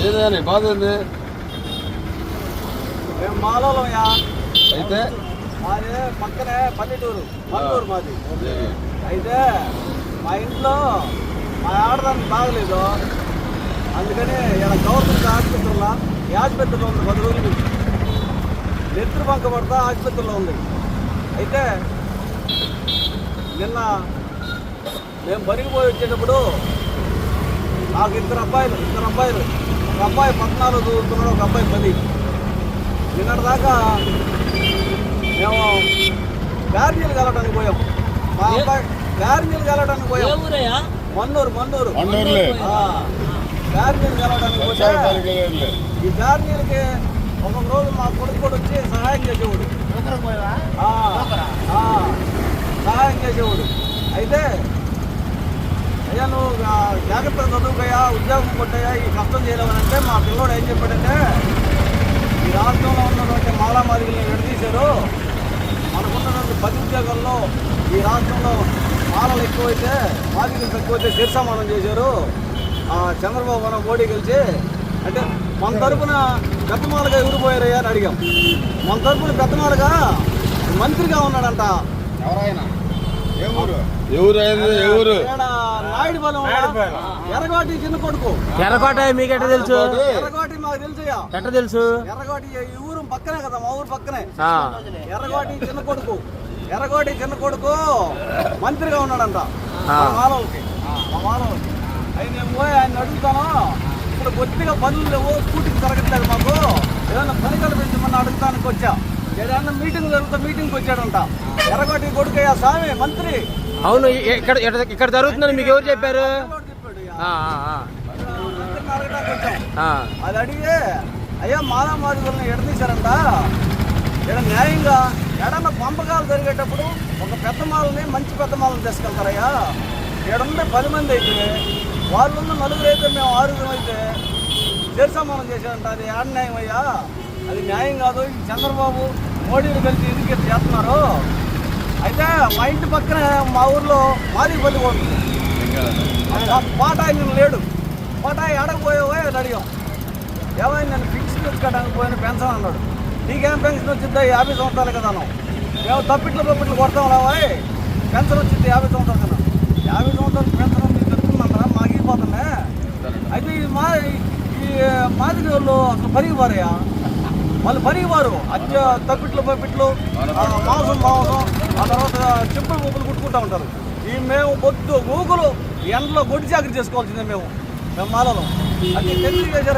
ఏదని బాధ ఉంది మేము మాలోయా అయితే మాది పక్కనే పల్లెటూరు మల్లూరు మాది. అయితే మా ఇంట్లో మా ఆడదానికి బాగలేదు, అందుకని ఇలా గవర్నమెంట్ ఆసుపత్రిలో ఈ ఆసుపత్రిలో ఉంది 10 రోజుల నుంచి. నెత్తురు బంక పడతా ఆసుపత్రిలో ఉంది. అయితే నిన్న మేము బరికి పోయి వచ్చేటప్పుడు నాకు ఇద్దరు అబ్బాయిలు ఒక అబ్బాయి 14 చదువుతున్నాడు, ఒక అబ్బాయి 10. నిన్నటి దాకా మేము గార్నీలు కలవడానికి పోయాం. మా అబ్బాయి గార్నీలు కలవడానికి పోయాం. మన్నూరు గార్నీలు కలవడానికి పోతే ఈ గార్నీలకి ఒక్కొక్క రోజు మా కొడుకు కూడా వచ్చి సహాయం చేసేవాడు. సహాయం చేసేవాడు. అయితే అయ్యా నువ్వు జాగ్రత్తగా చదువుకోయా, ఉద్యోగం కొట్టాయా, ఈ కష్టం చేయలేమనంటే మా పిల్లోడు ఏం చెప్పాడంటే, ఈ రాష్ట్రంలో ఉన్నటువంటి మాలామాదిగల్ని విడదీశారు, మనకున్నటువంటి 10 ఉద్యోగాల్లో ఈ రాష్ట్రంలో మాలలు ఎక్కువైతే మాదిగలు తక్కువైతే శిరసమానం చేశారు. చంద్రబాబు మనం మోడీ గెలిచి అంటే మన తరపున పెద్దమాలుగా ఎవరు పోయారయ్యా అని అడిగాం. మన తరపున పెద్దమాలుగా మంత్రిగా ఉన్నాడంట. నాయుడు బలం ఎర్రగోటి చిన్న కొడుకు. ఎర్రకోట మీకు ఎట్ట తెలుసు? ఎర్రగోటి మాకు తెలుసయ్యా. ఎట్ట తెలుసు? ఎర్రగోటి ఈ ఊరు పక్కనే కదా, మా ఊరు పక్కనే. ఎర్రగోటి చిన్న కొడుకు మంత్రిగా ఉన్నాడంట మా మాలవులకి. అయితే నేను పోయి ఆయన అడుగుతాను, ఇప్పుడు కొద్దిగా పనులు లేవు, స్కూటీకి జరగట్లేదు, మాకు ఏదైనా పని కల్పించమని అడుగుతానికి వచ్చా. ఏదైనా మీటింగ్ మీటింగ్కి వచ్చాడంట. ఎర్రగోటి కొడుకయ్యా స్వామి మంత్రి. అవును, ఇక్కడ జరుగుతుందని మీకు ఎవరు చెప్పారు? అది అడిగి అయ్యా మాలామాదిగల్ని ఎడదీశారంట, ఇక్కడ న్యాయంగా ఎడన్న పంపకాలు జరిగేటప్పుడు ఒక పెద్ద మాలని మంచి పెద్ద మాలను తీసుకెళ్తారయ్యా. ఏడుండే 10 మంది అయితే వాళ్ళున్న 4 అయితే మేము 6 అయితే శిరసమానం చేశారంట. అది న్యాయం అయ్యా, అది న్యాయం కాదు. ఈ చంద్రబాబు మోడీని కలిసి ఎందుకు చేస్తున్నారు? అయితే మా ఇంటి పక్కన మా ఊర్లో మాదిపల్లి పోతుంది. పాటాయి నేను లేడు, పాటాయి అడగపోయావా అని అడిగాం. ఏమైనా నేను ఫిక్స్డ్ కట్టడానికి పోయిన పెన్షన్ అన్నాడు. నీకేం పెన్షన్ వచ్చిందా? 50 సంవత్సరాలు కదా అన్నాం. మేము తప్పిట్లు కొడతాం రావా, పెన్షన్ వచ్చింది 50 సంవత్సరాలు కన్నా. 50 సంవత్సరాలు పెన్షన్ మీకు చెప్తుందంటారా? మాగిపోతున్నా. అయితే ఈ మాదిరి వాళ్ళు అసలు పరిగిపోరయ్యా, వాళ్ళు పరిగిపోరు. తప్పిట్లు మాంసం ఆ తర్వాత చెప్పులు ముప్పులు కుట్టుకుంటూ ఉంటారు. మేము పొద్దు గూగులు ఎండలో గొడ్డి చాకరీ చేసుకోవాల్సిందే మేము మాలలో. అది తెలియజేశారా?